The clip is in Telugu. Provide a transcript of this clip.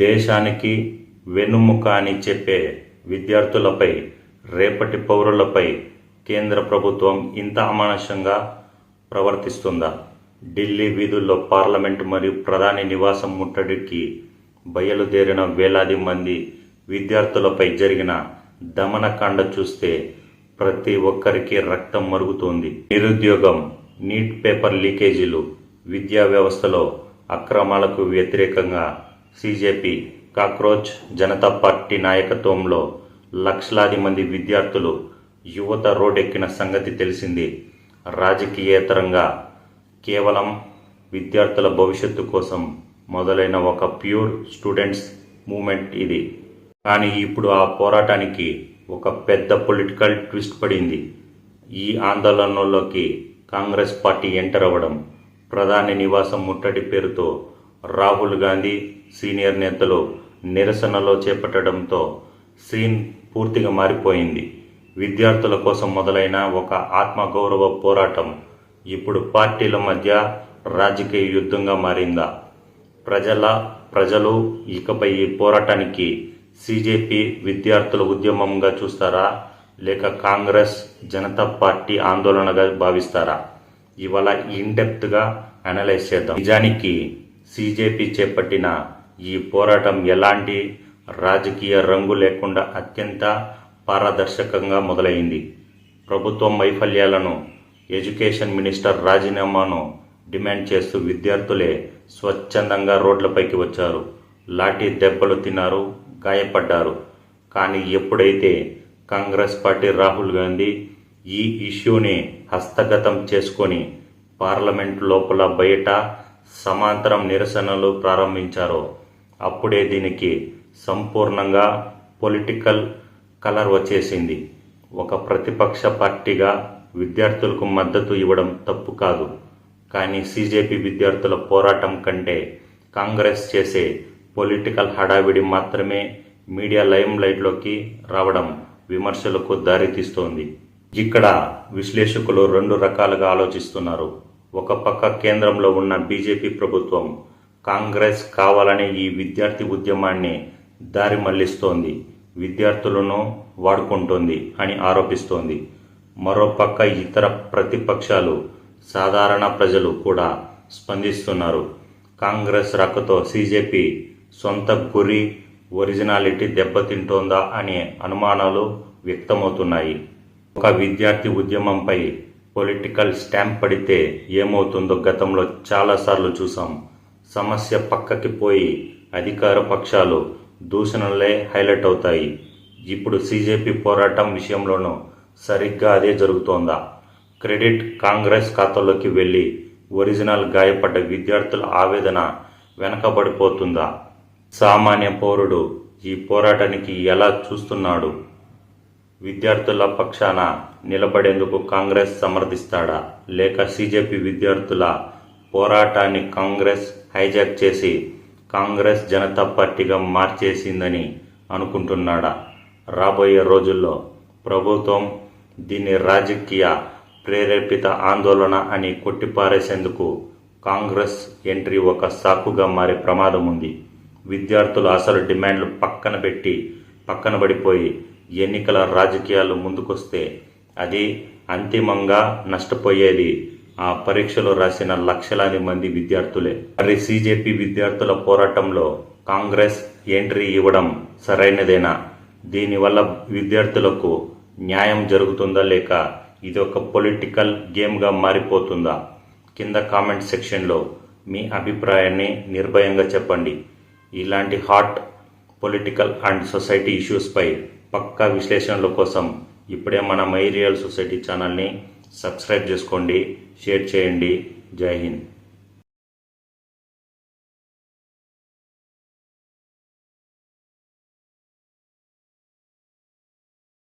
దేశానికి వెన్నుముక అని చెప్పే విద్యార్థులపై, రేపటి పౌరులపై కేంద్ర ప్రభుత్వం ఇంత అమానుషంగా ప్రవర్తిస్తుందా? ఢిల్లీ వీధుల్లో పార్లమెంటు మరియు ప్రధాని నివాసం ముట్టడికి బయలుదేరిన వేలాది మంది విద్యార్థులపై జరిగిన దమనకాండ చూస్తే ప్రతి ఒక్కరికి రక్తం మరుగుతోంది. నిరుద్యోగం, నీట్ పేపర్ లీకేజీలు, విద్యా వ్యవస్థలో అక్రమాలకు వ్యతిరేకంగా సిజెపి, కాక్రోచ్ జనతా పార్టీ నాయకత్వంలో లక్షలాది మంది విద్యార్థులు, యువత రోడ్డెక్కిన సంగతి తెలిసింది. రాజకీయేతరంగా కేవలం విద్యార్థుల భవిష్యత్తు కోసం మొదలైన ఒక ప్యూర్ స్టూడెంట్స్ మూమెంట్ ఇది. కానీ ఇప్పుడు ఆ పోరాటానికి ఒక పెద్ద పొలిటికల్ ట్విస్ట్ పడింది. ఈ ఆందోళనలోకి కాంగ్రెస్ పార్టీ ఎంటర్ అవ్వడం, ప్రధాని నివాసం ముట్టడి పేరుతో రాహుల్ గాంధీ సీనియర్ నేతలు నిరసనలో చేపట్టడంతో సీన్ పూర్తిగా మారిపోయింది. విద్యార్థుల కోసం మొదలైన ఒక ఆత్మగౌరవ పోరాటం ఇప్పుడు పార్టీల మధ్య రాజకీయ యుద్ధంగా మారిందా? ప్రజలు ఇకపై ఈ పోరాటానికి సిజెపి విద్యార్థుల ఉద్యమంగా చూస్తారా, లేక కాంగ్రెస్ జనతా పార్టీ ఆందోళనగా భావిస్తారా? ఇవాళ ఇన్డెప్త్గా అనలైజ్ చేద్దాం. నిజానికి సిజెపి చేపట్టిన ఈ పోరాటం ఎలాంటి రాజకీయ రంగు లేకుండా అత్యంత పారదర్శకంగా మొదలైంది. ప్రభుత్వం వైఫల్యాలను, ఎడ్యుకేషన్ మినిస్టర్ రాజీనామాను డిమాండ్ చేస్తూ విద్యార్థులే స్వచ్ఛందంగా రోడ్లపైకి వచ్చారు. లాఠీ దెబ్బలు తిన్నారు, గాయపడ్డారు. కానీ ఎప్పుడైతే కాంగ్రెస్ పార్టీ రాహుల్ గాంధీ ఈ ఇష్యూని హస్తగతం చేసుకొని పార్లమెంట్ లోపల బయట సమాంతరం నిరసనలు ప్రారంభించారో అప్పుడే దీనికి సంపూర్ణంగా పొలిటికల్ కలర్ వచ్చేసింది. ఒక ప్రతిపక్ష పార్టీగా విద్యార్థులకు మద్దతు ఇవ్వడం తప్పు కాదు. కానీ సిజెపి విద్యార్థుల పోరాటం కంటే కాంగ్రెస్ చేసే పొలిటికల్ హడావిడి మాత్రమే మీడియా లైమ్ లైట్లోకి రావడం విమర్శలకు దారితీస్తోంది. ఇక్కడ విశ్లేషకులు రెండు రకాలుగా ఆలోచిస్తున్నారు. ఒక పక్క కేంద్రంలో ఉన్న బీజేపీ ప్రభుత్వం కాంగ్రెస్ కావాలనే ఈ విద్యార్థి ఉద్యమాన్ని దారి మళ్లిస్తోంది, విద్యార్థులను వాడుకుంటోంది అని ఆరోపిస్తోంది. మరోపక్క ఇతర ప్రతిపక్షాలు, సాధారణ ప్రజలు కూడా స్పందిస్తున్నారు. కాంగ్రెస్ రాకతో సిజెపి సొంత గురి, ఒరిజినాలిటీ దెబ్బతింటోందా అనే అనుమానాలు వ్యక్తమవుతున్నాయి. ఒక విద్యార్థి ఉద్యమంపై పొలిటికల్ స్టాంప్ పడితే ఏమవుతుందో గతంలో చాలాసార్లు చూసాం. సమస్య పక్కకి పోయి అధికార పక్షాలు దూషణలే హైలైట్ అవుతాయి. ఇప్పుడు సిజెపి పోరాటం విషయంలోనూ సరిగ్గా అదే జరుగుతోందా? క్రెడిట్ కాంగ్రెస్ ఖాతాలోకి వెళ్ళి ఒరిజినల్ గాయపడ్డ విద్యార్థుల ఆవేదన వెనకబడిపోతుందా? సామాన్య పౌరుడు ఈ పోరాటానికి ఎలా చూస్తున్నాడు? విద్యార్థుల పక్షాన నిలబడేందుకు కాంగ్రెస్ సమర్థిస్తాడా, లేక సిజెపి విద్యార్థుల పోరాటాన్ని కాంగ్రెస్ హైజాక్ చేసి కాంగ్రెస్ జనతా పార్టీగా మార్చేసిందని అనుకుంటున్నాడా? రాబోయే రోజుల్లో ప్రభుత్వం దీన్ని రాజకీయ ప్రేరేపిత ఆందోళన అని కొట్టిపారేసేందుకు కాంగ్రెస్ ఎంట్రీ ఒక సాకుగా మారే ప్రమాదం ఉంది. విద్యార్థులు అసలు డిమాండ్లు పక్కన పడిపోయి ఎన్నికల రాజకీయాలు ముందుకొస్తే అది అంతిమంగా నష్టపోయేది ఆ పరీక్షలు రాసిన లక్షలాది మంది విద్యార్థులే. మరి సిజెపి విద్యార్థుల పోరాటంలో కాంగ్రెస్ ఎంట్రీ ఇవ్వడం సరైనదేనా? దీనివల్ల విద్యార్థులకు న్యాయం జరుగుతుందా, లేక ఇది ఒక పొలిటికల్ గేమ్గా మారిపోతుందా? కింద కామెంట్ సెక్షన్లో మీ అభిప్రాయాన్ని నిర్భయంగా చెప్పండి. ఇలాంటి హాట్ పొలిటికల్ అండ్ సొసైటీ ఇష్యూస్పై పక్కా విశ్లేషణల కోసం ఇప్పుడే మన మై రియల్ సొసైటీ ఛానల్ని సబ్స్క్రైబ్ చేసుకోండి, షేర్ చేయండి. జై హింద్.